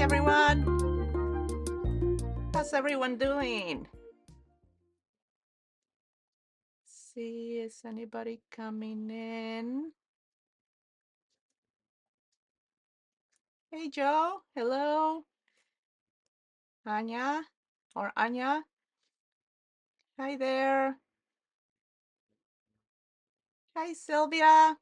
everyone. How's everyone doing? See, is anybody coming in? Hey, Joe. Hello. Anya or Anya. Hi there. Hi, Sylvia.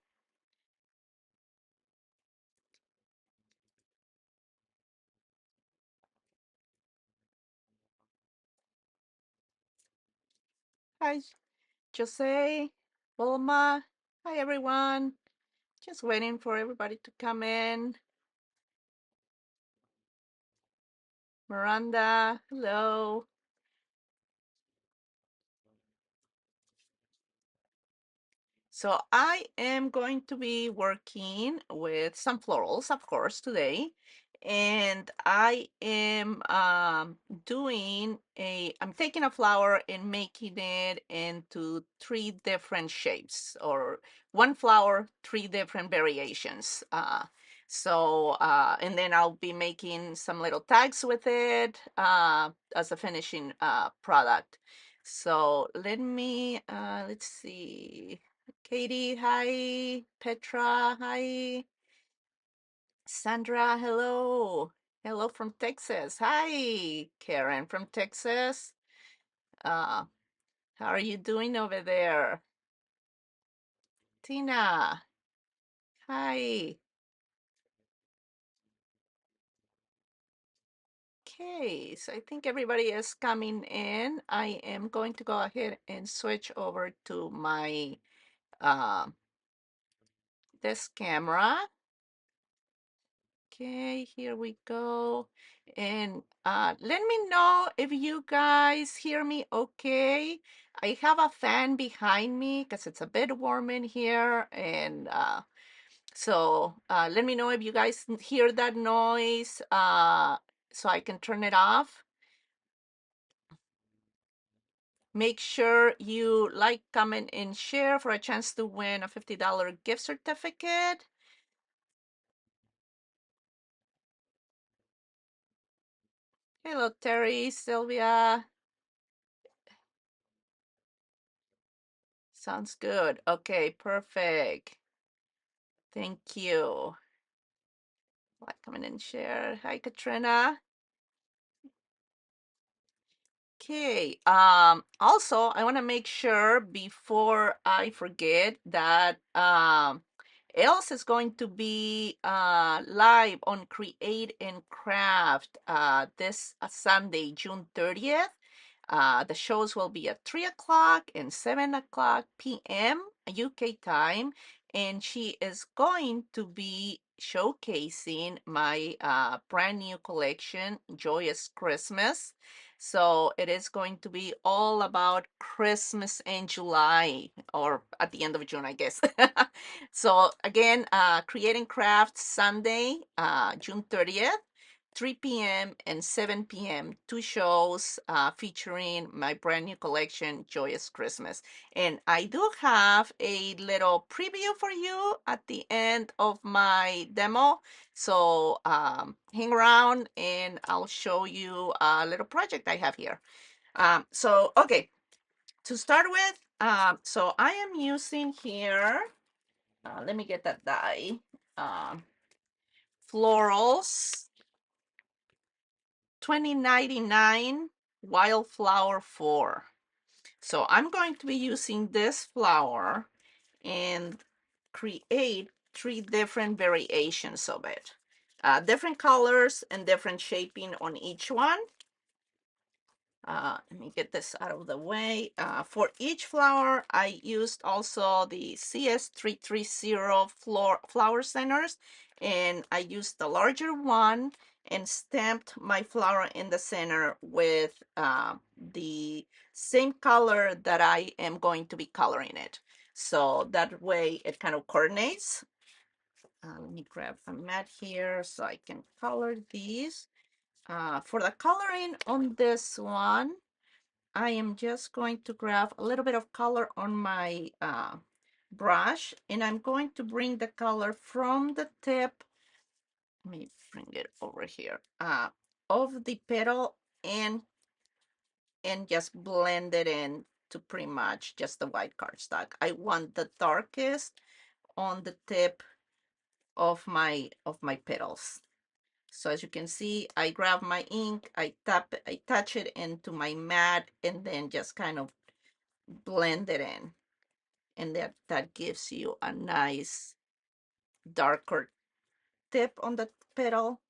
Hi, Jose. Wilma. Hi, everyone. Just waiting for everybody to come in. Miranda. Hello. So I am going to be working with some florals, of course, today. And I am I'm taking a flower and making it into three different shapes, or one flower, three different variations. And then I'll be making some little tags with it as a finishing product. So let's see. Katie, hi. Petra, hi. Sandra, hello. Hello from Texas. Hi, Karen from Texas. Uh, how are you doing over there? Tina, hi. Okay, so I think everybody is coming in. I am going to go ahead and switch over to my uh, this camera. Okay, here we go. And let me know if you guys hear me okay. I have a fan behind me because it's a bit warm in here. And let me know if you guys hear that noise so I can turn it off. Make sure you like, comment, and share for a chance to win a $50 gift certificate. Hello, Terry, Sylvia. Sounds good. Okay, perfect. Thank you. Like, comment, and share. Hi, Katrina. Okay. Also, I want to make sure before I forget that else is going to be live on Create and Craft this Sunday, June 30th. The shows will be at 3 o'clock and 7 o'clock p.m. UK time, and she is going to be showcasing my brand new collection, Joyous Christmas. So it is going to be all about Christmas in July, or at the end of June, I guess. So again, Creating Craft Sunday, June 30th. 3 p.m. and 7 p.m. Two shows featuring my brand new collection, Joyous Christmas. And I do have a little preview for you at the end of my demo. So hang around and I'll show you a little project I have here. Okay, to start with, so I am using here, let me get that die, Florals 2099 Wildflower 4. So I'm going to be using this flower and create three different variations of it. Different colors and different shaping on each one. Let me get this out of the way. For each flower, I used also the CS330 flower centers, and I used the larger one and stamped my flower in the center with the same color that I am going to be coloring it. So that way it kind of coordinates. Let me grab a mat here so I can color these. For the coloring on this one, I am just going to grab a little bit of color on my brush, and I'm going to bring the color from the tip let me bring it over here, of the petal, and just blend it in to pretty much just the white cardstock. I want the darkest on the tip of my petals. So as you can see, I grab my ink, I touch it into my mat, and then just kind of blend it in. And that gives you a nice darker tip on the petal,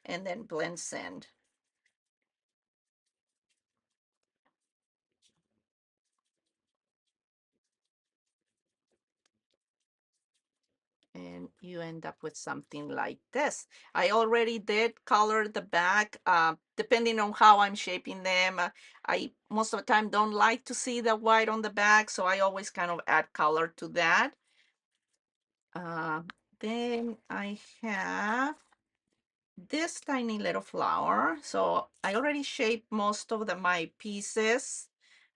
and then blends in. And you end up with something like this. I already did color the back, depending on how I'm shaping them. I most of the time don't like to see the white on the back, so I always kind of add color to that. Uh, then I have this tiny little flower. So I already shaped most of my pieces.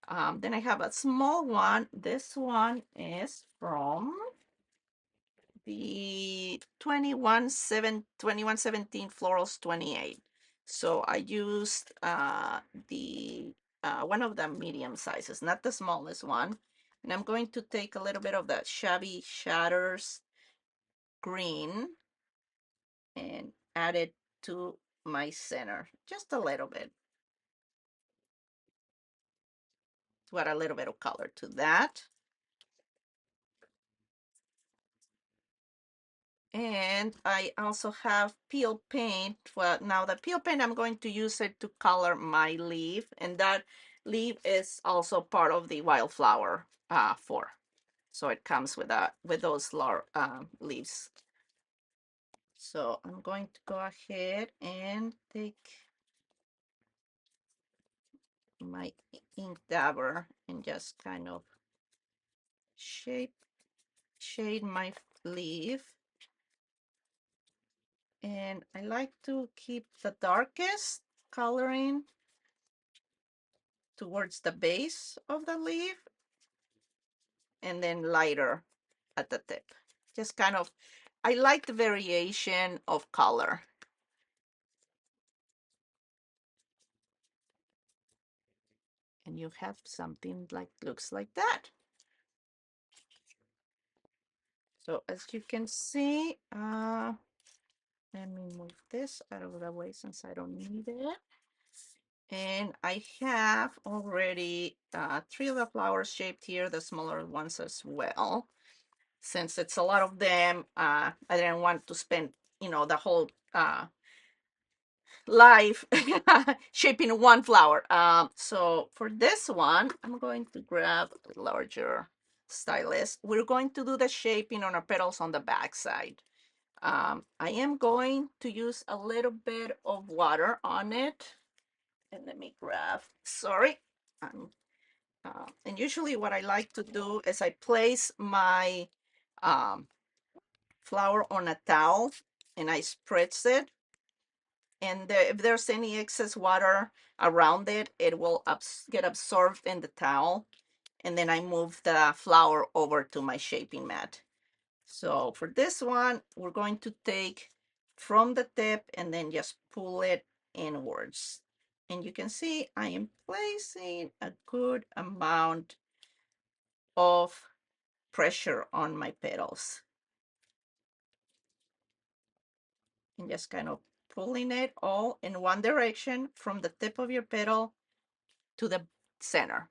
Then I have a small one. This one is from the 2117 Florals 28. So I used the one of the medium sizes, not the smallest one. And I'm going to take a little bit of that Shabby Shatters green and add it to my center, just a little bit, to add a little bit of color to that. And I also have peel paint. Well, now the peel paint, I'm going to use it to color my leaf, and that leaf is also part of the wildflower four. So it comes with those leaves. So I'm going to go ahead and take my ink dabber and just kind of shade my leaf. And I like to keep the darkest coloring towards the base of the leaf and then lighter at the tip. Just kind of, I like the variation of color. And you have something like, looks like that. So as you can see, let me move this out of the way since I don't need it. And I have already 3 of the flowers shaped here, the smaller ones as well. Since it's a lot of them, I didn't want to spend, the whole life shaping one flower. So for this one, I'm going to grab a larger stylus. We're going to do the shaping on our petals on the back side. I am going to use a little bit of water on it. And let me grab, sorry. And usually what I like to do is I place my um, flour on a towel and I spritz it. And if there's any excess water around it, it will get absorbed in the towel. And then I move the flour over to my shaping mat. So for this one, we're going to take from the tip and then just pull it inwards. And you can see I am placing a good amount of pressure on my petals. And just kind of pulling it all in one direction from the tip of your petal to the center.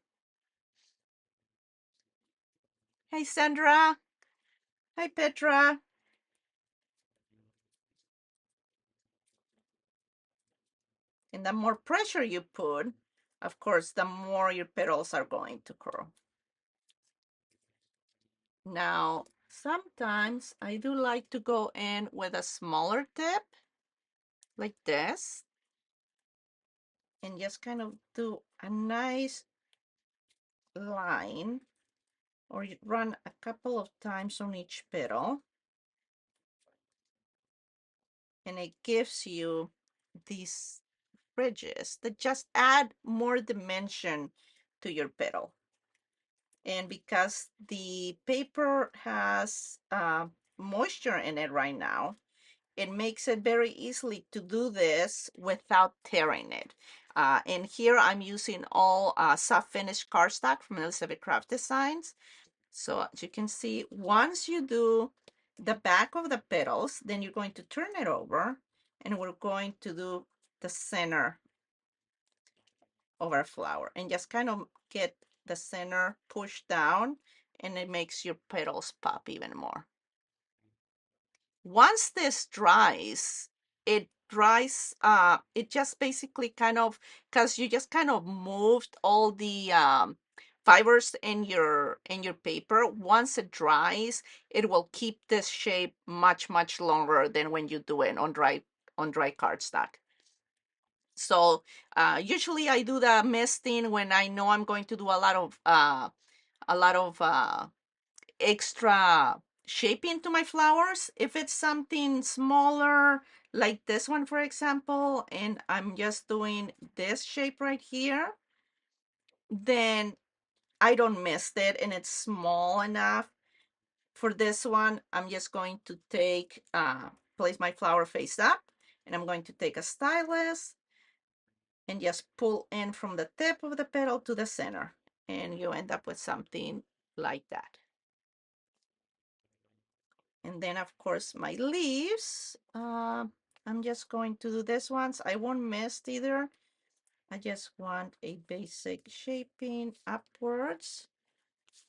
Hey, Sandra. Hi, Petra. And the more pressure you put, of course, the more your petals are going to curl. Now, sometimes I do like to go in with a smaller tip, like this, and just kind of do a nice line, or you run a couple of times on each petal. And it gives you these ridges that just add more dimension to your petal. And because the paper has moisture in it right now, it makes it very easily to do this without tearing it. And here I'm using all soft finish cardstock from Elizabeth Craft Designs. So as you can see, once you do the back of the petals, then you're going to turn it over and we're going to do the center of our flower and just kind of get the center pushed down, and it makes your petals pop even more. Once this dries, it just basically kind of, because you just kind of moved all the fibers in your paper. Once it dries, it will keep this shape much longer than when you do it on dry cardstock. So usually I do the misting when I know I'm going to do a lot of extra shaping to my flowers. If it's something smaller, like this one, for example, and I'm just doing this shape right here, then I don't mist it and it's small enough. For this one, I'm just going to place my flower face up, and I'm going to take a stylus and just pull in from the tip of the petal to the center, and you end up with something like that. And then of course my leaves, I'm just going to do this ones. I won't mist either. I just want a basic shaping upwards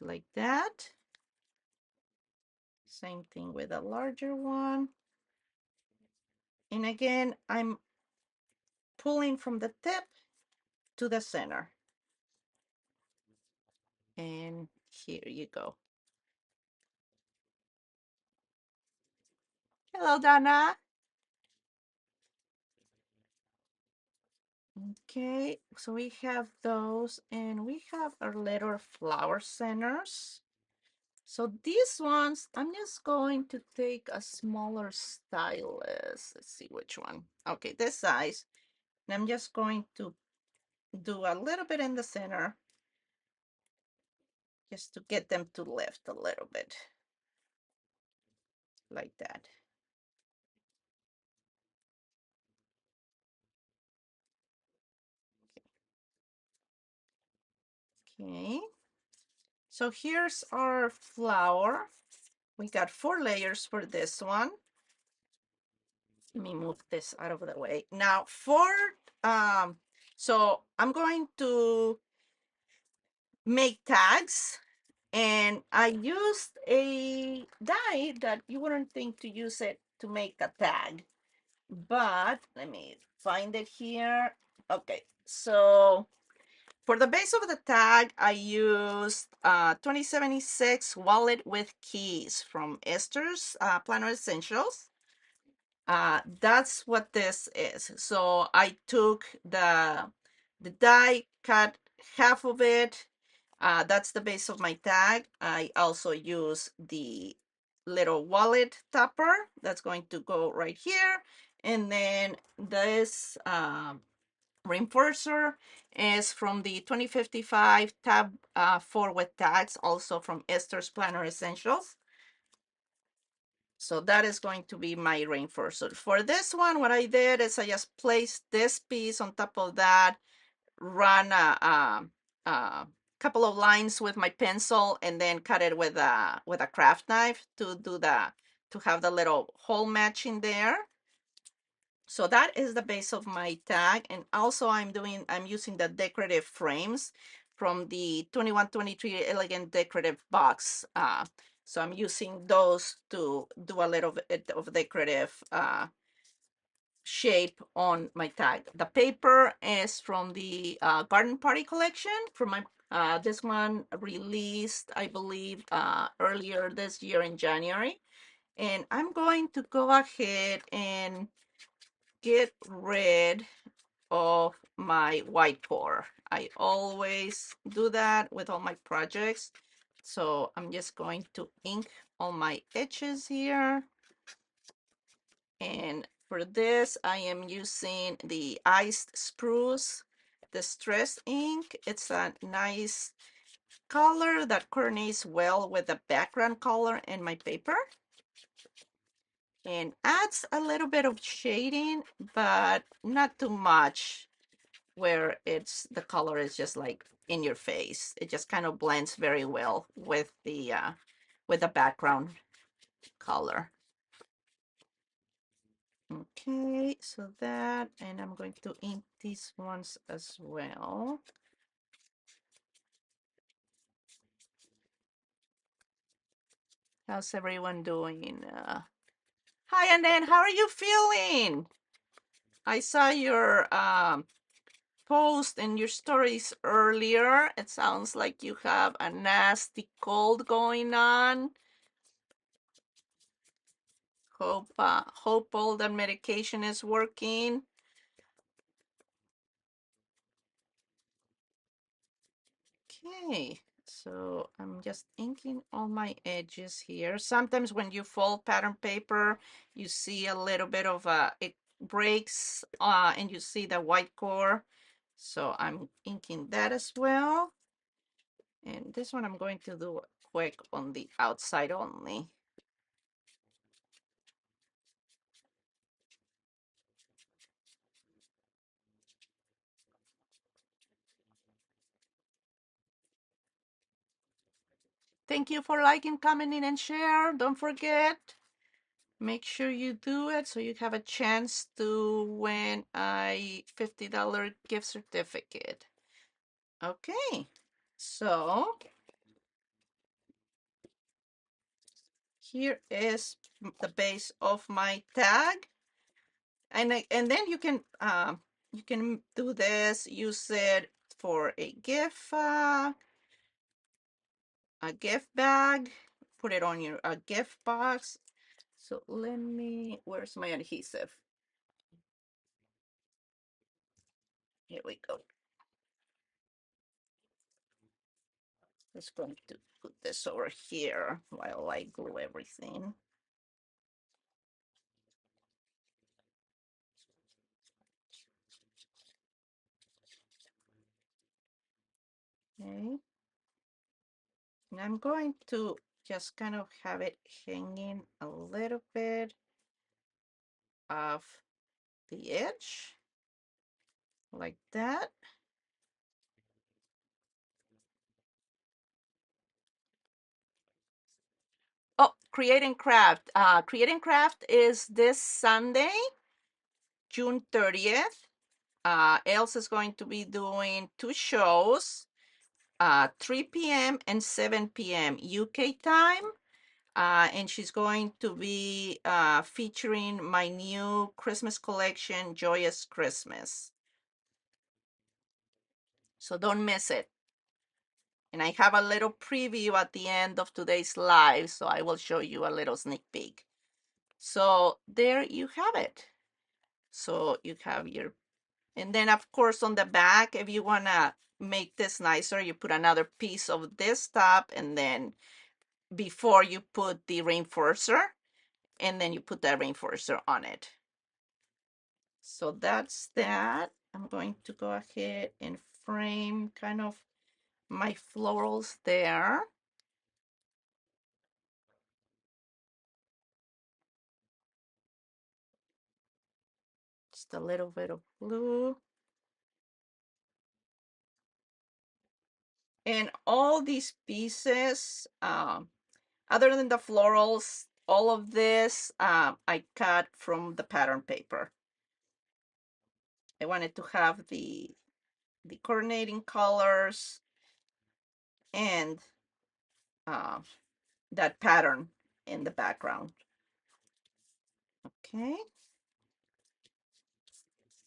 like that. Same thing with a larger one. And again, I'm pulling from the tip to the center. And here you go. Hello, Donna. Okay, so we have those, and we have our little flower centers. So these ones, I'm just going to take a smaller stylus. Let's see which one. Okay, this size. And I'm just going to do a little bit in the center just to get them to lift a little bit like that. Okay, so here's our flower. We got 4 layers for this one. Let me move this out of the way. Now so I'm going to make tags, and I used a die that you wouldn't think to use it to make a tag, but let me find it here. Okay, so for the base of the tag, I used 2076 wallet with keys from Esther's Planner Essentials. That's what this is. So I took the die, cut half of it. That's the base of my tag. I also use the little wallet topper that's going to go right here. And then this reinforcer is from the 2055 tab 4 with tags, also from Esther's Planner Essentials. So that is going to be my reinforcer. For this one, what I did is I just placed this piece on top of that, run a couple of lines with my pencil, and then cut it with a craft knife to have the little hole matching there. So that is the base of my tag. And also I'm using the decorative frames from the 2123 Elegant Decorative Box. So I'm using those to do a little bit of decorative shape on my tag. The paper is from the Garden Party collection, from my this one released, I believe, earlier this year in January. And I'm going to go ahead and get rid of my white pour. I always do that with all my projects. So I'm just going to ink all my edges here. And for this, I am using the Iced Spruce Distress ink. It's a nice color that coordinates well with the background color in my paper. and adds a little bit of shading, but not too much where the color is just like in your face. It just kind of blends very well with the background color. Okay, so that, and I'm going to ink these ones as well. How's everyone doing? Hi, and then how are you feeling? I saw your post in your stories earlier. It sounds like you have a nasty cold going on. Hope all the medication is working. Okay, so I'm just inking all my edges here. Sometimes when you fold pattern paper, you see a little bit of it breaks and you see the white core. So I'm inking that as well. And this one I'm going to do quick on the outside only. Thank you for liking, commenting, and share. Don't forget, make sure you do it so you have a chance to win a $50 gift certificate. Okay, so here is the base of my tag, and then you can do this. Use it for a gift bag. Put it on your gift box. So let me. Where's my adhesive? Here we go. Just going to put this over here while I glue everything. Okay. And I'm going to just kind of have it hanging a little bit off the edge like that. Oh, Create and Craft. Create and Craft is this Sunday, June 30th. Else is going to be doing two shows, 3 p.m. and 7 p.m. UK time. And she's going to be featuring my new Christmas collection, Joyous Christmas. So don't miss it. And I have a little preview at the end of today's live, so I will show you a little sneak peek. So there you have it. So you have your, and then of course on the back, if you wanna make this nicer, you put another piece of this top, and then before you put the reinforcer, and then you put that reinforcer on it. So that's that. I'm going to go ahead and frame kind of my florals there. Just a little bit of blue. And all these pieces, other than the florals, all of this I cut from the pattern paper. I wanted to have the coordinating colors and that pattern in the background. Okay.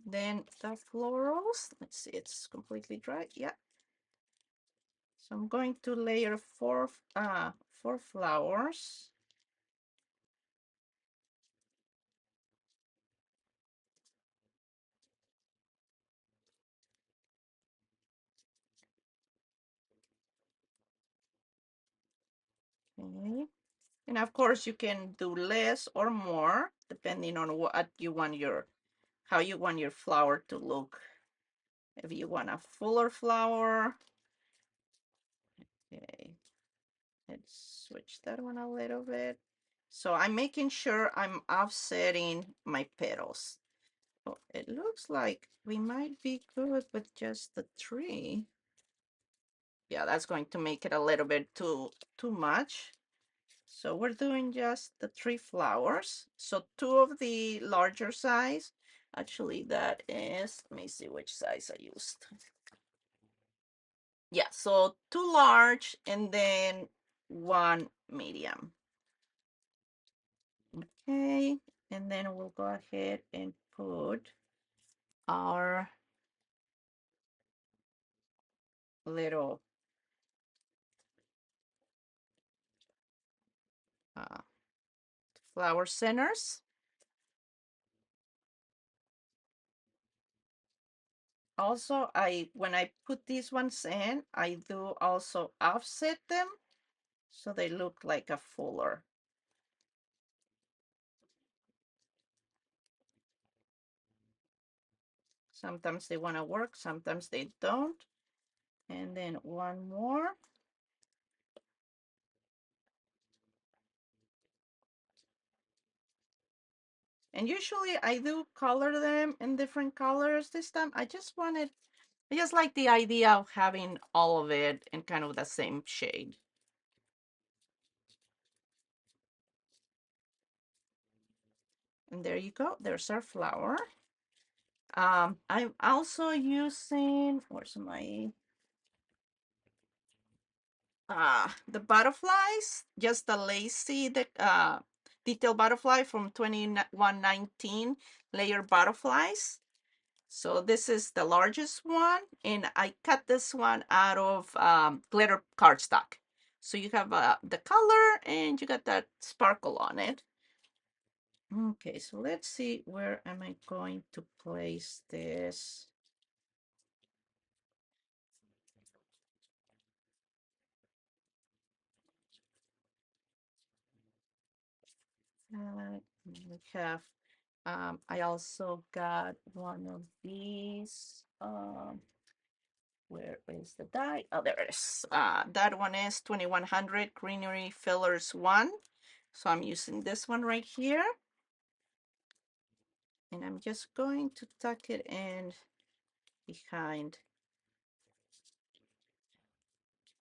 Then the florals, let's see, it's completely dry. Yeah. So I'm going to layer four flowers. Okay. And of course you can do less or more depending on what you want how you want your flower to look. If you want a fuller flower, okay, let's switch that one a little bit. So I'm making sure I'm offsetting my petals. Oh, it looks like we might be good with just the three. Yeah, that's going to make it a little bit too much. So we're doing just the three flowers. So two of the larger size. Actually, that is, let me see which size I used. Yeah, so two large and then one medium. Okay, and then we'll go ahead and put our little uh, flower centers. Also, when I put these ones in, I do also offset them so they look like a fuller. Sometimes they want to work, sometimes they don't. And then one more. And usually I do color them in different colors. This time I just like the idea of having all of it in kind of the same shade. And there you go. There's our flower. I'm also using, where's my, the butterflies, just the lacy, detail butterfly from 2119 layer butterflies. So this is the largest one, and I cut this one out of glitter cardstock. So you have the color and you got that sparkle on it. Okay, so let's see, where am I going to place this? We have, I also got one of these. Where is the die? Oh, there it is. That one is 2100 Greenery Fillers 1. So I'm using this one right here. And I'm just going to tuck it in behind.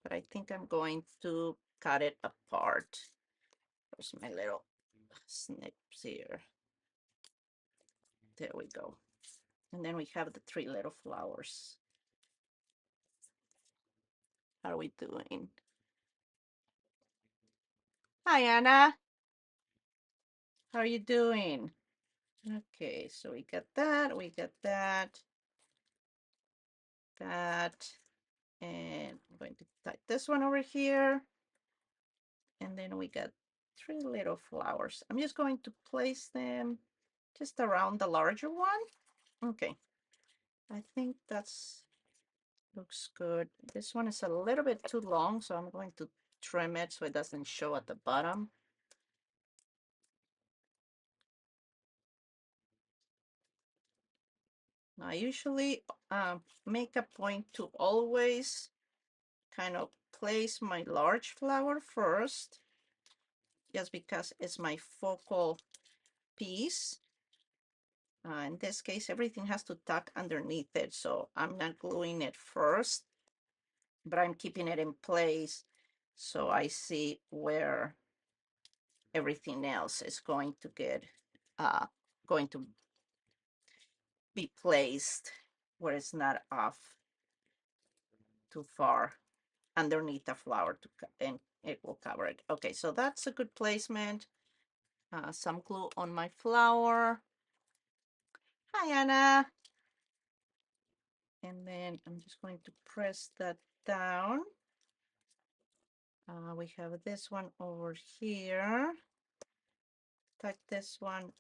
But I think I'm going to cut it apart. There's my little snips here. There we go. And then we have the three little flowers. How are we doing? Hi, Anna. How are you doing? Okay, so we got that, that, and I'm going to type this one over here. And then we got three little flowers. I'm just going to place them just around the larger one. Okay, I think that's looks good. This one is a little bit too long, so I'm going to trim it so it doesn't show at the bottom. Now, I usually make a point to always kind of place my large flower first, just because it's my focal piece. In this case, everything has to tuck underneath it, so I'm not gluing it first, but I'm keeping it in place so I see where everything else is going to get, going to be placed where it's not off too far underneath the flower and it will cover it. Okay, so that's a good placement. Some glue on my flower. Hi, Anna. And then I'm just going to press that down. We have this one over here. Tuck this one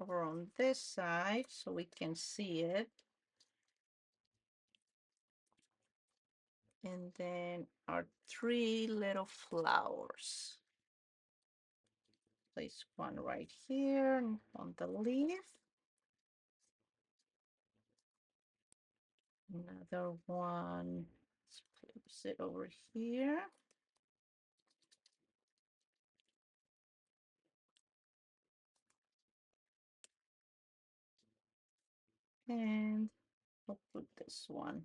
over on this side so we can see it. And then our three little flowers. Place one right here on the leaf. Another one. Let's place it over here. And I'll put this one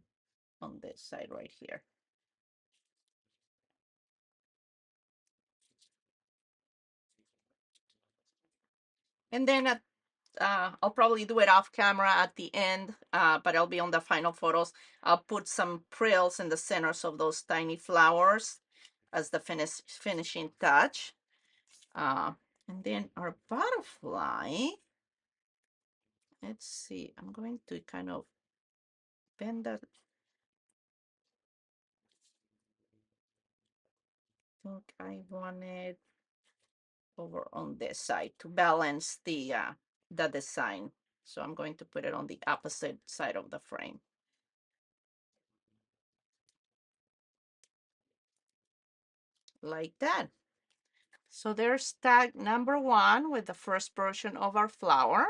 on this side right here. And then I'll probably do it off camera at the end, but I'll be on the final photos. I'll put some frills in the centers of those tiny flowers as the finishing touch. And then our butterfly, let's see, I'm going to kind of bend that. Look, I want it over on this side to balance the design. So I'm going to put it on the opposite side of the frame. Like that. So there's tag number 1 with the first version of our flower.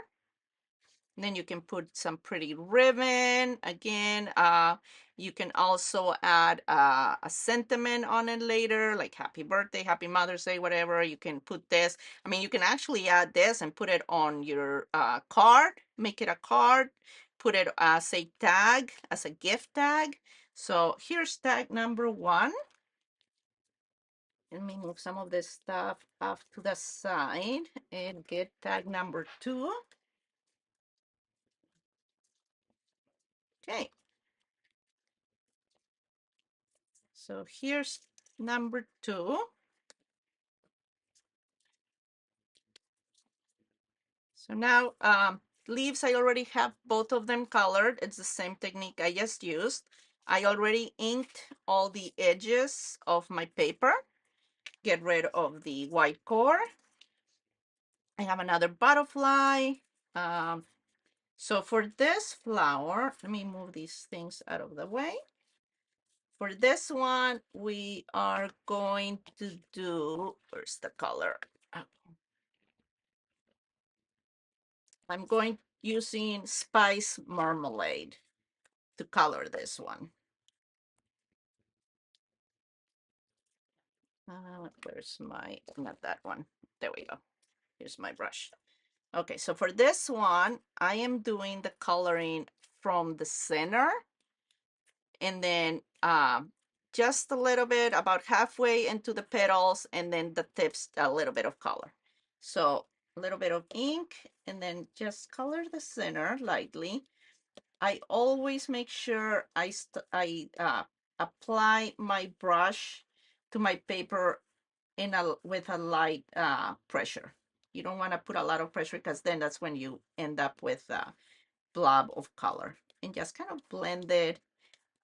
And then you can put some pretty ribbon. Again, you can also add a sentiment on it later, like happy birthday, happy Mother's Day, whatever. You can put this. I mean, you can actually add this and put it on your card, make it a card, put it as a tag, as a gift tag. So here's tag number 1. Let me move some of this stuff off to the side and get tag number 2. Okay. So here's number 2. So now leaves, I already have both of them colored. It's the same technique I just used. I already inked all the edges of my paper. Get rid of the white core. I have another butterfly. So for this flower, let me move these things out of the way. For this one, we are going to do, where's the color? I'm going using Spice Marmalade to color this one. Where's my, not that one. There we go. Here's my brush. Okay, so for this one, I am doing the coloring from the center and then just a little bit, about halfway into the petals, and then the tips, a little bit of color. So a little bit of ink and then just color the center lightly. I always make sure I apply my brush to my paper with a light pressure. You don't want to put a lot of pressure because then that's when you end up with a blob of color, and just kind of blend it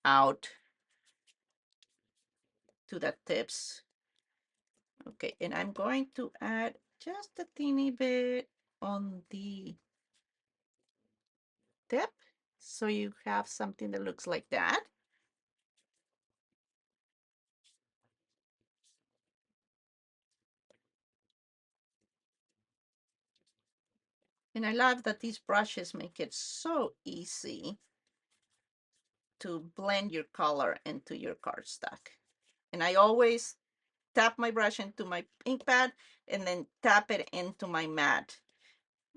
out to the tips. Okay, and I'm going to add just a teeny bit on the tip so you have something that looks like that. And I love that these brushes make it so easy to blend your color into your cardstock. And I always tap my brush into my ink pad and then tap it into my mat.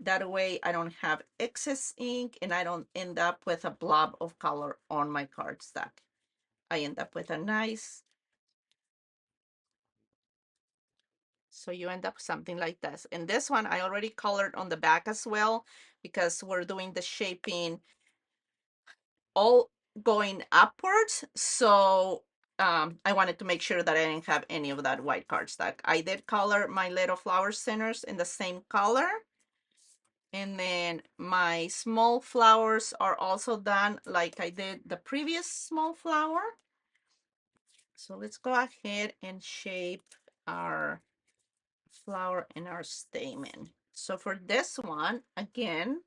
That way I don't have excess ink and I don't end up with a blob of color on my cardstock. I end up with a nice, so you end up something like this. And this one I already colored on the back as well because we're doing the shaping all going upwards. So I wanted to make sure that I didn't have any of that white cardstock. I did color my little flower centers in the same color. And then my small flowers are also done like I did the previous small flower. So let's go ahead and shape our flower and our stamen. So for this one, again,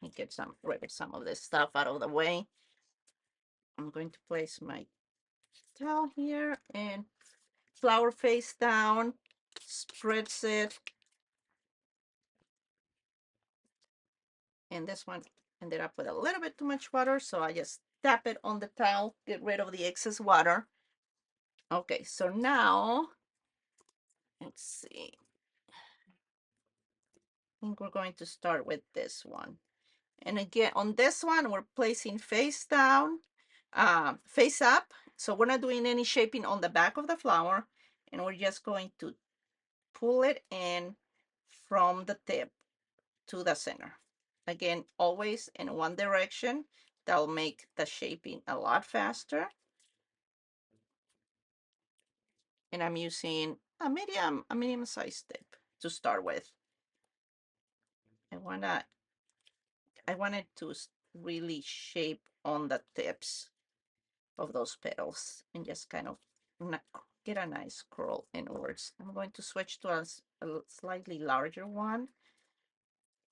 let me get rid of some of this stuff out of the way. I'm going to place my towel here and flower face down, spritz it. And this one ended up with a little bit too much water, so I just tap it on the towel, get rid of the excess water. Okay, so now, let's see. I think we're going to start with this one. And again, on this one, we're placing face down, face up. So we're not doing any shaping on the back of the flower, and we're just going to pull it in from the tip to the center. Again, always in one direction. That'll make the shaping a lot faster. And I'm using a medium size tip to start with. I wanted to really shape on the tips of those petals and just kind of get a nice curl inwards. I'm going to switch to a slightly larger one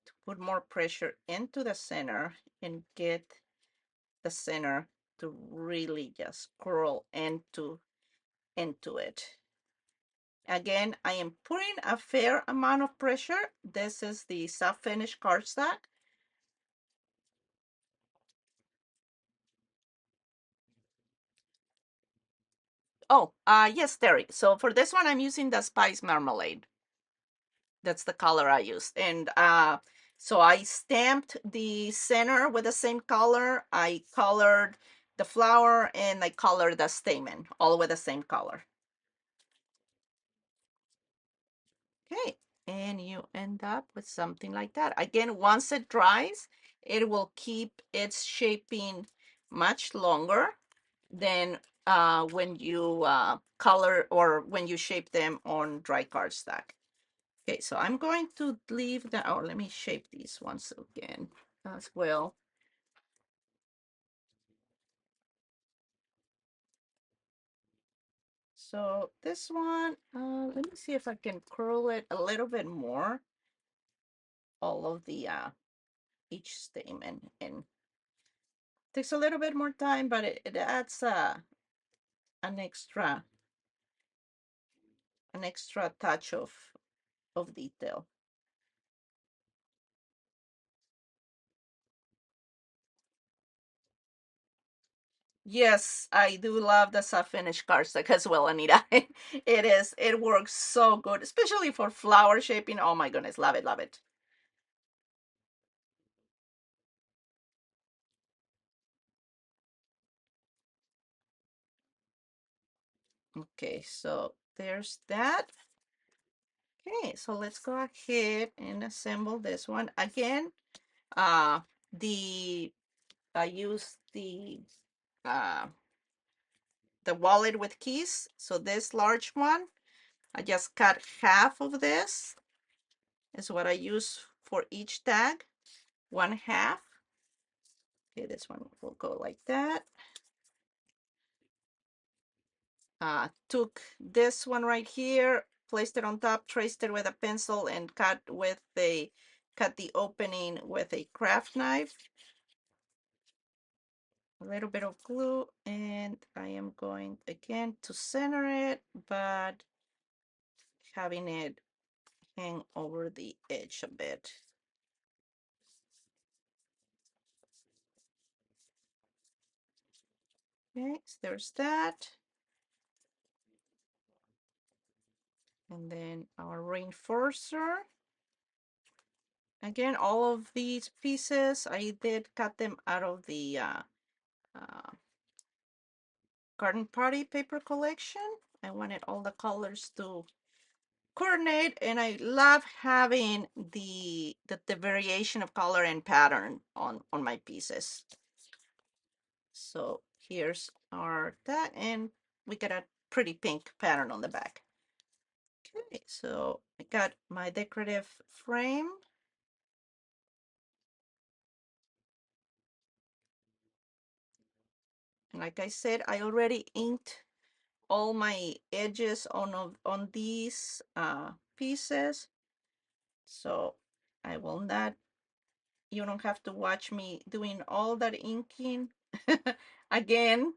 to put more pressure into the center and get the center to really just curl into it. Again, I am putting a fair amount of pressure. This is the soft finish cardstock. Oh, yes, Terry. So for this one, I'm using the Spice Marmalade. That's the color I used. And so I stamped the center with the same color. I colored the flower and I colored the stamen, all with the same color. Okay, and you end up with something like that. Again, once it dries, it will keep its shaping much longer than when you color or when you shape them on dry cardstock. Okay, so I'm going to leave that. Oh, let me shape these ones again as well. So this one, let me see if I can curl it a little bit more. All of the each stamen, and takes a little bit more time, but it adds an extra touch of detail. Yes, I do love the soft finish cardstock as well, Anita. It works so good, especially for flower shaping. Oh my goodness, love it, love it. Okay, so there's that. Okay, so let's go ahead and assemble this one. Again, uh, the I use uh, the wallet with keys. So this large one, I just cut half of this is what I use for each tag, one half. Okay, this one will go like that. Took this one right here, placed it on top, traced it with a pencil, and cut the opening with a craft knife. A little bit of glue, and I am going again to center it, but having it hang over the edge a bit. Okay, so there's that. And then our reinforcer. Again, all of these pieces, I did cut them out of the Garden Party paper collection. I wanted all the colors to coordinate, and I love having the variation of color and pattern on my pieces. So here's our tag, and we got a pretty pink pattern on the back. Okay, so I got my decorative frame. And like I said, I already inked all my edges on these pieces. So I will not, you don't have to watch me doing all that inking again.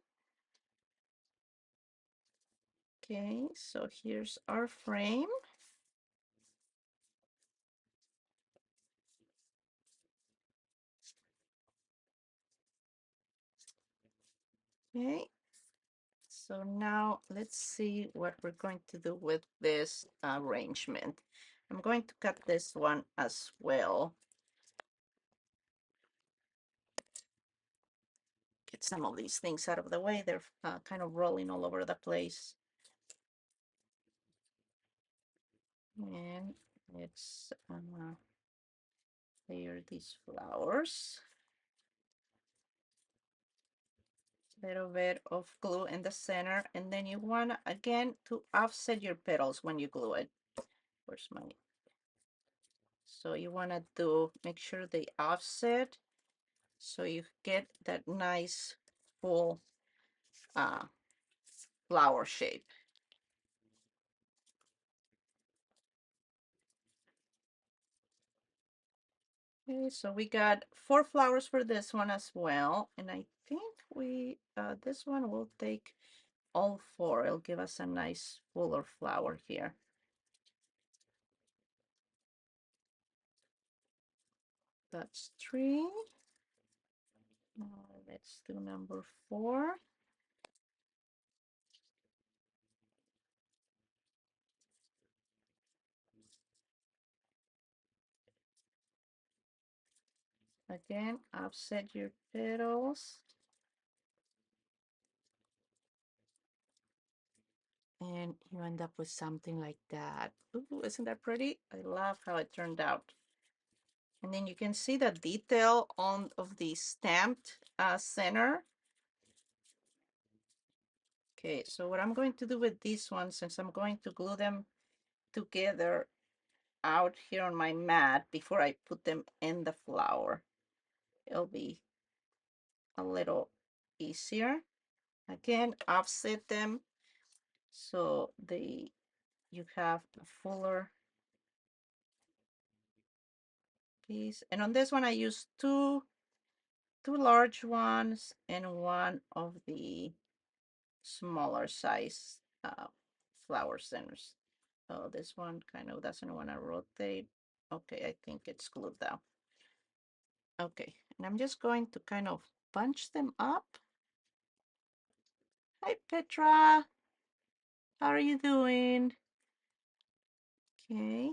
Okay, so here's our frame. Okay, so now let's see what we're going to do with this arrangement. I'm going to cut this one as well. Get some of these things out of the way. They're kind of rolling all over the place. And let's layer these flowers. Little bit of glue in the center, and then you want again to offset your petals when you glue it. Where's my, so you want to do, make sure they offset so you get that nice full uh, flower shape. Okay, so we got 4 flowers for this one as well, and I think we this one will take all 4. It'll give us a nice fuller flower here. That's 3. Let's do number 4. Again, offset your petals. And you end up with something like that. Ooh, isn't that pretty? I love how it turned out. And then you can see the detail on of the stamped center. Okay, so what I'm going to do with these ones, since I'm going to glue them together out here on my mat before I put them in the flower, it'll be a little easier. Again, offset them so you have a fuller piece. And on this one, I used two large ones and one of the smaller size flower centers. So this one kind of doesn't want to rotate. Okay, I think it's glued down. Okay, and I'm just going to kind of bunch them up. Hi, Petra. How are you doing? Okay,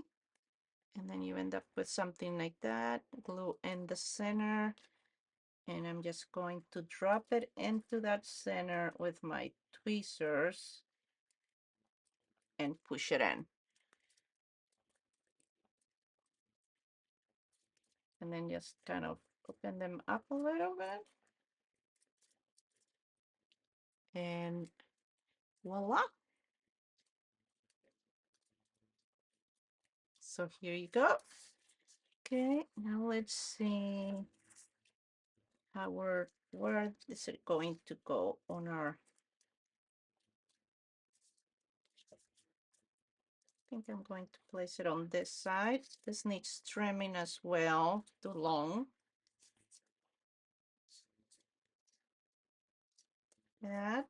and then you end up with something like that. Glue in the center. And I'm just going to drop it into that center with my tweezers and push it in. And then just kind of open them up a little bit. And voila. So here you go. Okay, now let's see how where is it going to go on our, I think I'm going to place it on this side. This needs trimming as well, too long. That.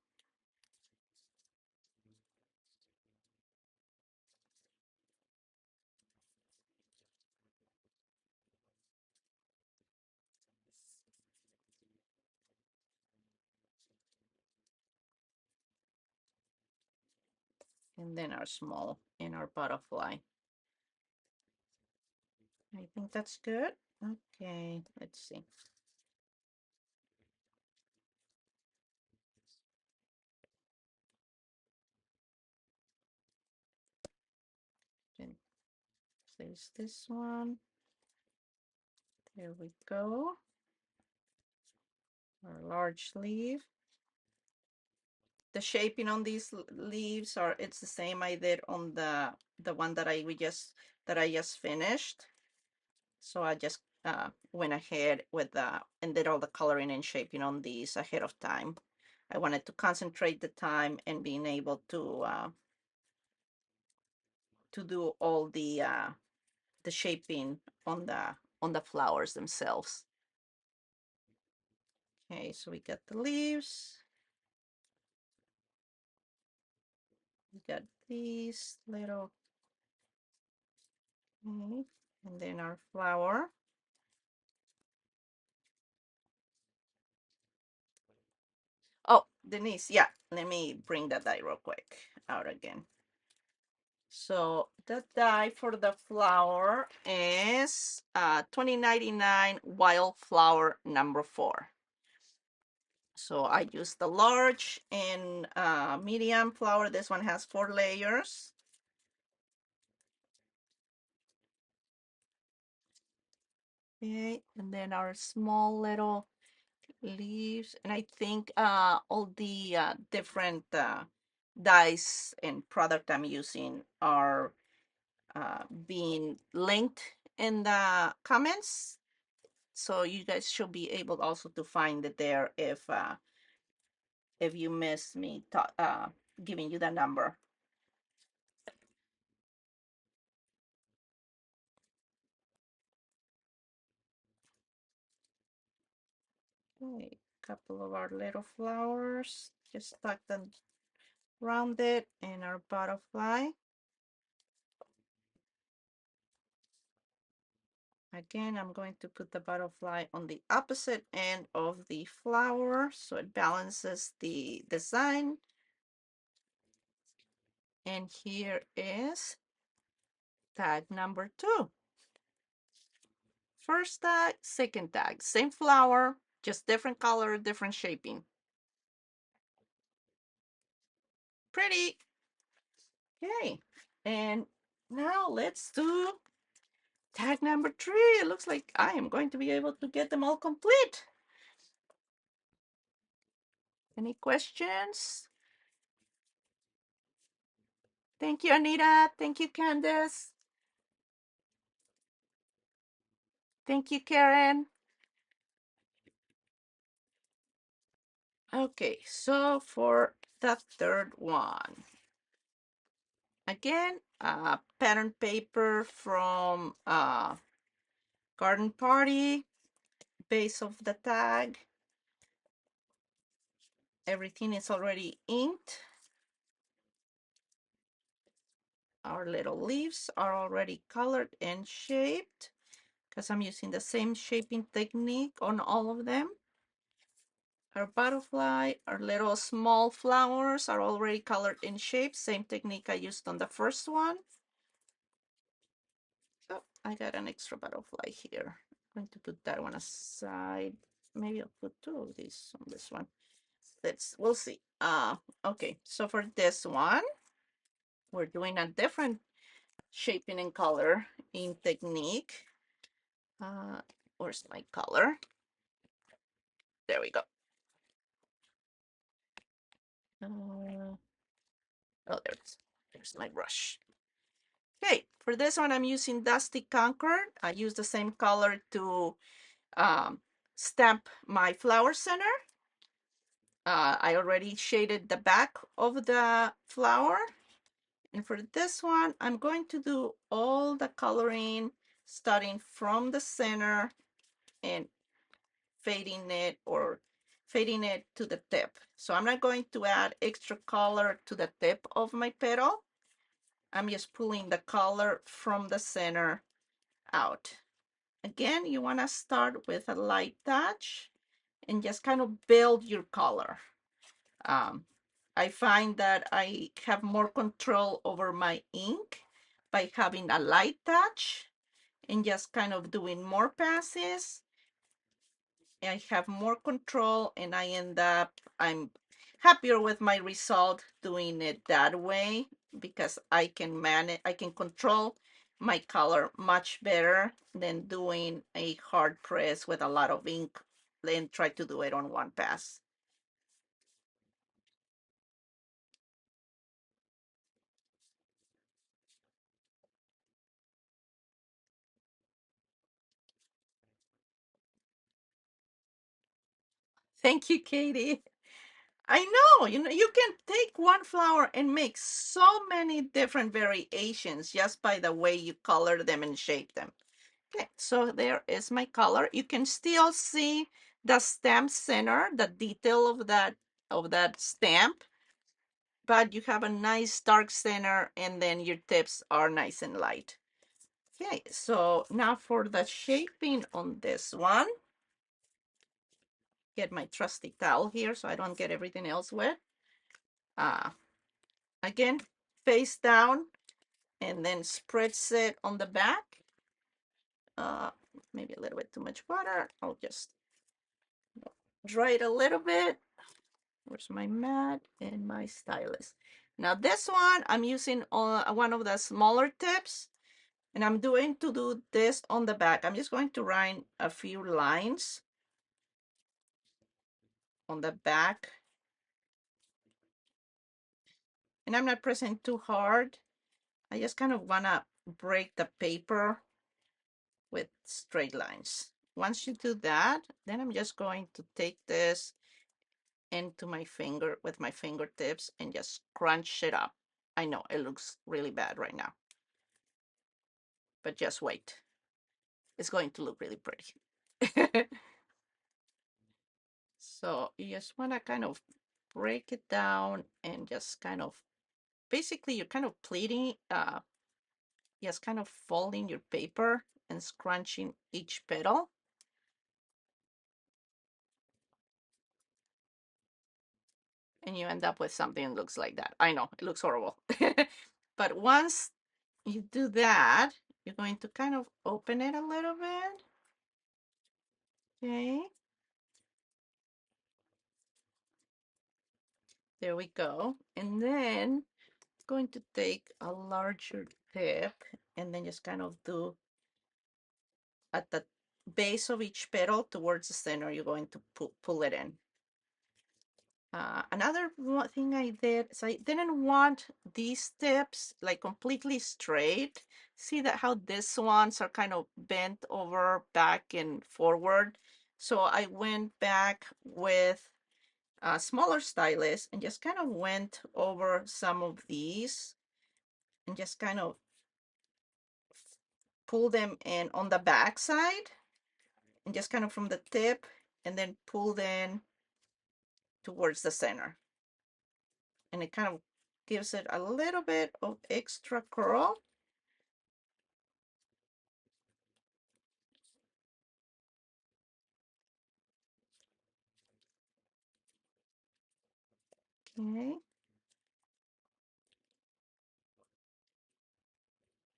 And then our small and our butterfly. I think that's good. Okay, let's see. Then place this one. There we go. Our large leaf. The shaping on these leaves are, it's the same I did on the one that I just finished. So I just went ahead with and did all the coloring and shaping on these ahead of time. I wanted to concentrate the time and being able to do all the shaping on the flowers themselves. Okay, so we got the leaves. We got these little, okay, and then our flower. Oh, Denise, yeah, let me bring that die real quick out again. So the die for the flower is 2099 Wildflower number 4. So I use the large and medium flower. This one has 4 layers. Okay, and then our small little leaves. And I think all the different dyes and product I'm using are being linked in the comments. So you guys should be able also to find it there if you miss me giving you the number. Okay, a couple of our little flowers, just tuck them around it, and our butterfly. Again, I'm going to put the butterfly on the opposite end of the flower so it balances the design. And here is tag number 2. First tag, second tag, same flower, just different color, different shaping. Pretty. Okay, and now let's do tag number 3. It looks like I am going to be able to get them all complete. Any questions? Thank you, Anita. Thank you, Candace. Thank you, Karen. Okay, so for the third one, again, pattern paper from Garden Party, base of the tag. Everything is already inked. Our little leaves are already colored and shaped because I'm using the same shaping technique on all of them. Our butterfly, our little small flowers are already colored and shaped. Same technique I used on the first one. Oh, I got an extra butterfly here. I'm going to put that one aside. Maybe I'll put 2 of these on this one. We'll see. Okay, so for this one, we're doing a different shaping and color in technique. Where's my color? There we go. Oh, there it is. There's my brush. Okay, for this one, I'm using Dusty Concord. I use the same color to stamp my flower center. I already shaded the back of the flower. And for this one, I'm going to do all the coloring starting from the center and fading it to the tip. So I'm not going to add extra color to the tip of my petal. I'm just pulling the color from the center out. Again, you want to start with a light touch and just kind of build your color. I find that I have more control over my ink by having a light touch and just kind of doing more passes. I have more control and I'm happier with my result doing it that way because I can control my color much better than doing a hard press with a lot of ink and try to do it on one pass. Thank you, Katie. I know, you can take one flower and make so many different variations just by the way you color them and shape them. Okay, so there is my color. You can still see the stamp center, the detail of that stamp, but you have a nice dark center and then your tips are nice and light. Okay, so now for the shaping on this one, get my trusty towel here so I don't get everything else wet. Again, face down and then spritz it on the back. Maybe a little bit too much water. I'll just dry it a little bit. Where's my mat and my stylus? Now this one, I'm using one of the smaller tips, and I'm doing to do this on the back. I'm just going to write a few lines on the back. And I'm not pressing too hard. I just kind of want to break the paper with straight lines. Once you do that, then I'm just going to take this into my finger with my fingertips and just crunch it up. I know it looks really bad right now, but just wait. It's going to look really pretty. So you just want to kind of break it down and just kind of, basically you're kind of pleating, just kind of folding your paper and scrunching each petal. And you end up with something that looks like that. I know, it looks horrible. But once you do that, you're going to kind of open it a little bit. Okay. There we go. And then going to take a larger tip and then just kind of do at the base of each petal towards the center, you're going to pull it in. Another thing I did is I didn't want these tips like completely straight. See that how these ones are kind of bent over back and forward. So I went back with a smaller stylus and just kind of went over some of these and just kind of pull them in on the back side and just kind of from the tip and then pull them towards the center. And it kind of gives it a little bit of extra curl. Okay.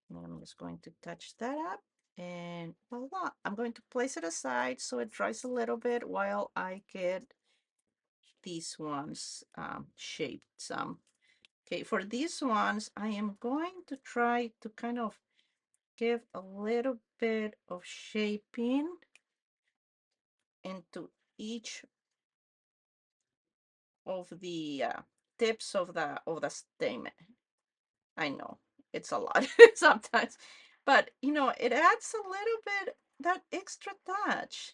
And I'm just going to touch that up and voila. I'm going to place it aside so it dries a little bit while I get these ones shaped some. Okay, for these ones, I am going to try to kind of give a little bit of shaping into each of the tips of the stamen. I know it's a lot sometimes, but you know, it adds a little bit that extra touch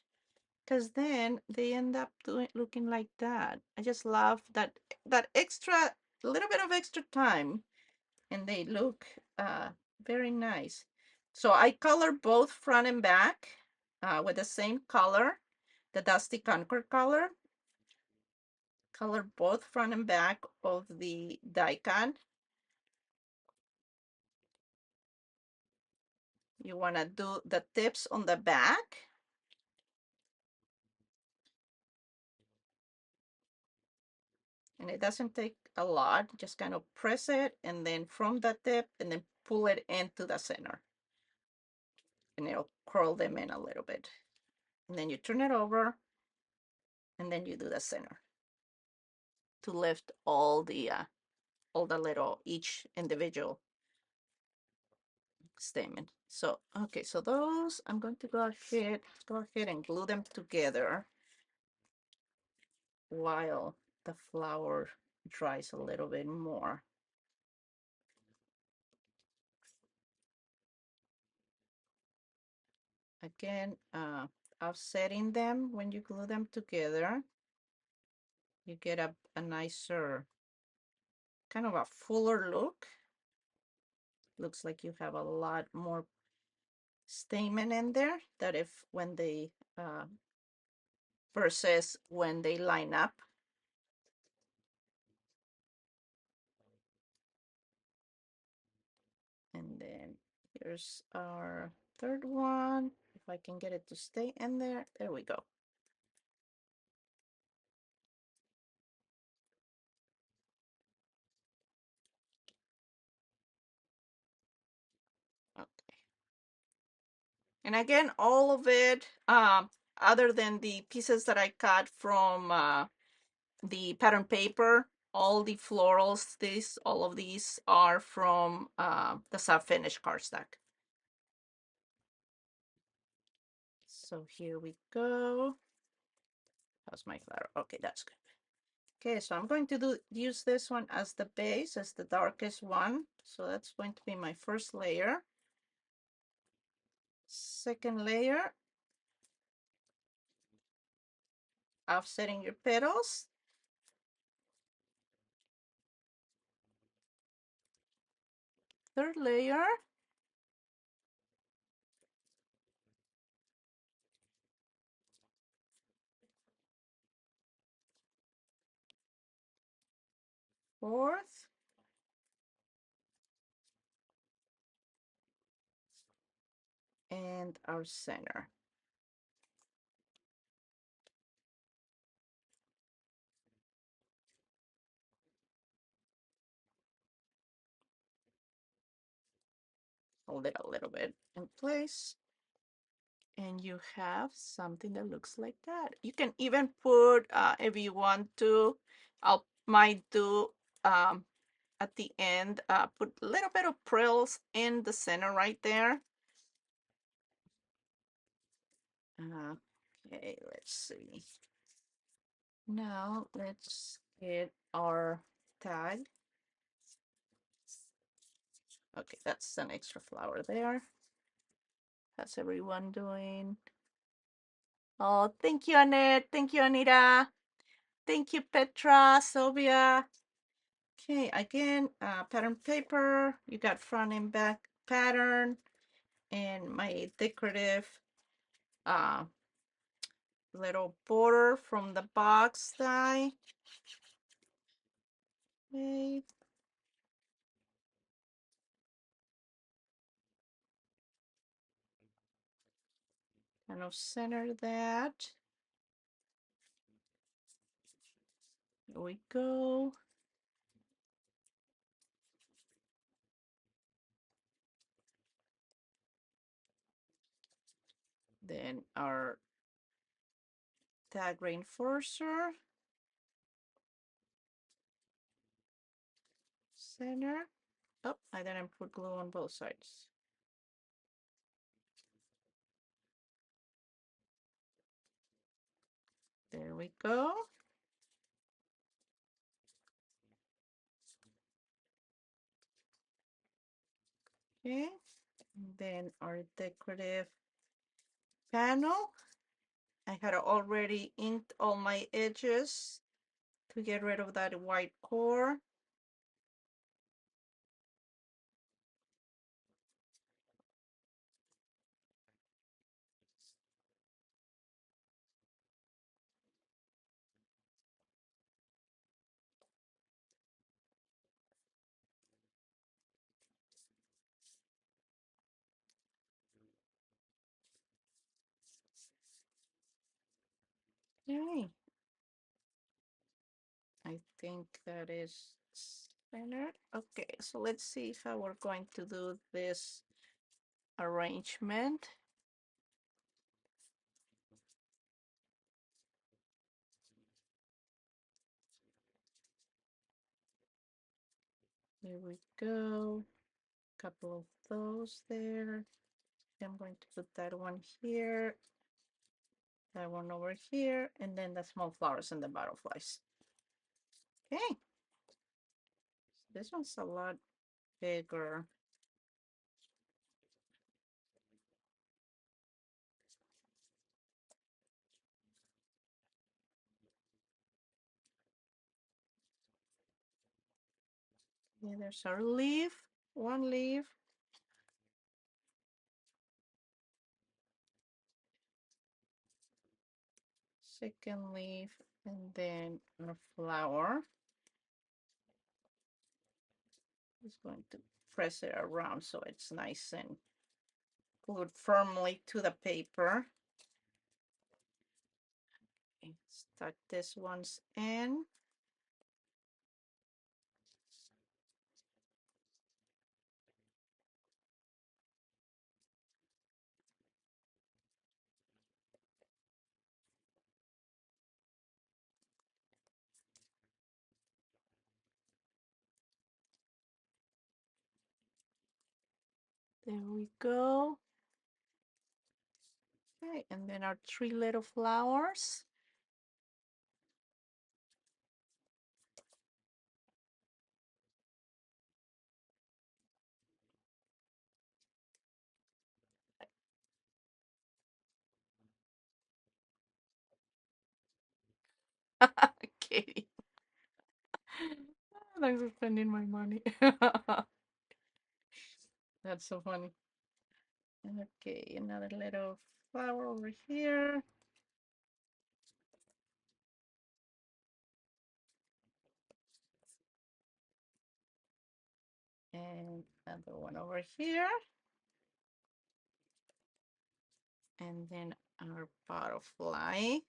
because then they end up doing looking like that. I just love that extra little bit of extra time and they look very nice. So I color both front and back with the same color, the Dusty Concord color. Color both front and back of the die-cut. You want to do the tips on the back. And it doesn't take a lot. Just kind of press it and then from the tip and then pull it into the center. And it'll curl them in a little bit. And then you turn it over and then you do the center to lift all the little each individual stamen. So okay, so those I'm going to go ahead and glue them together while the flower dries a little bit more. Again, offsetting them when you glue them together, you get a nicer, kind of a fuller look. Looks like you have a lot more stamen in there that if when they versus when they line up. And then here's our third one. If I can get it to stay in there, there we go. Okay. And again, all of it, other than the pieces that I cut from the pattern paper, all the florals, all of these are from the Soft Finish cardstock. So here we go. How's my flower? Okay, that's good. Okay, so I'm going to use this one as the base, as the darkest one. So that's going to be my first layer. Second layer, offsetting your petals. Third layer. Fourth. And our center. Hold it a little bit in place. And you have something that looks like that. You can even put, if you want to, might do at the end, put a little bit of frills in the center right there. Okay, let's see. Now let's get our tag. Okay, that's an extra flower there. How's everyone doing? Oh, thank you, Annette. Thank you, Anita. Thank you, Petra, Sylvia. Okay, again, pattern paper. You got front and back pattern, and my decorative uh, little border from the box die. Okay. Kind of center that. Here we go. Then our tag reinforcer. Center. Oh, I didn't put glue on both sides. There we go. Okay. And then our decorative panel. I had already inked all my edges to get rid of that white core. Okay. I think that is centered. Okay, so let's see how we're going to do this arrangement. Here we go. Couple of those there. I'm going to put that one here, that one over here, and then the small flowers and the butterflies. Okay. This one's a lot bigger. Okay, there's our leaf, one leaf. Second leaf, and then a flower. Just going to press it around so it's nice and glued firmly to the paper. Okay, stuck this one's in. There we go. Okay, and then our three little flowers. Katie. Thanks for spending my money. That's so funny. Okay, another little flower over here. And another one over here. And then our butterfly.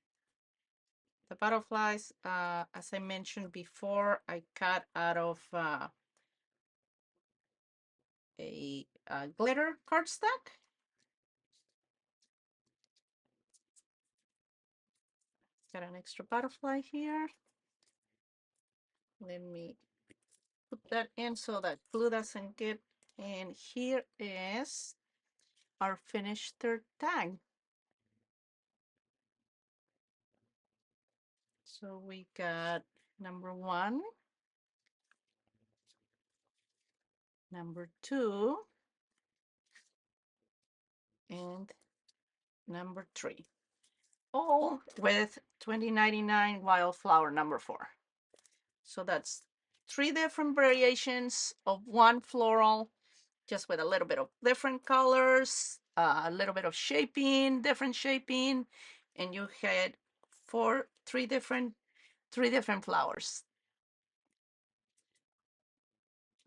The butterflies, as I mentioned before, I cut out of a glitter cardstock. Got an extra butterfly here. Let me put that in so that glue doesn't get in. Here is our finished third tag. So we got number 1, number 2, and number 3. All with 2099 wildflower number 4. So that's 3 different variations of one floral, just with a little bit of different colors, a little bit of shaping, different shaping, and you had three different flowers.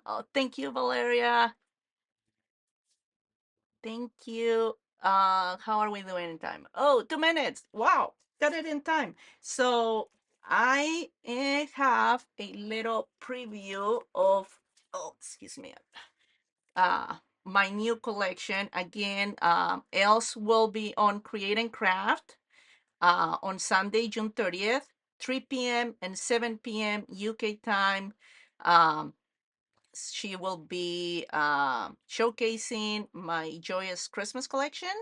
Oh, thank you, Valeria. Thank you. How are we doing in time? Oh, 2 minutes. Wow, got it in time. So I have a little preview of, oh, excuse me, uh, my new collection. Again, else will be on Create and Craft on Sunday, June 30th, 3 p.m. and 7 p.m. UK time. Um, she will be showcasing my Joyous Christmas collection.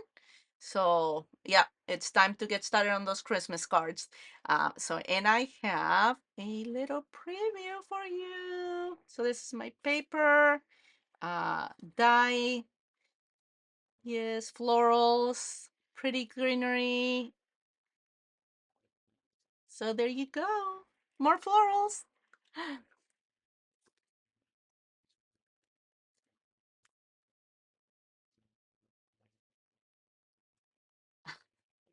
So yeah, it's time to get started on those Christmas cards. And I have a little preview for you. So this is my paper, die, yes, florals, pretty greenery. So there you go, more florals.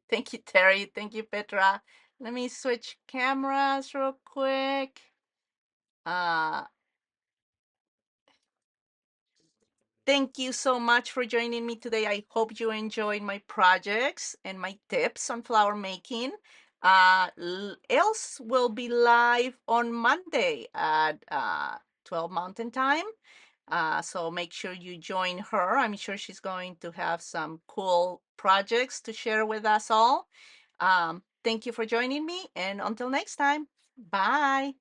Thank you, Terry. Thank you, Petra. Let me switch cameras real quick. Uh, Thank you so much for joining me today. I hope you enjoyed my projects and my tips on flower making. Else will be live on Monday at 12 Mountain Time. So make sure you join her. I'm sure she's going to have some cool projects to share with us all. Thank you for joining me, and until next time, bye.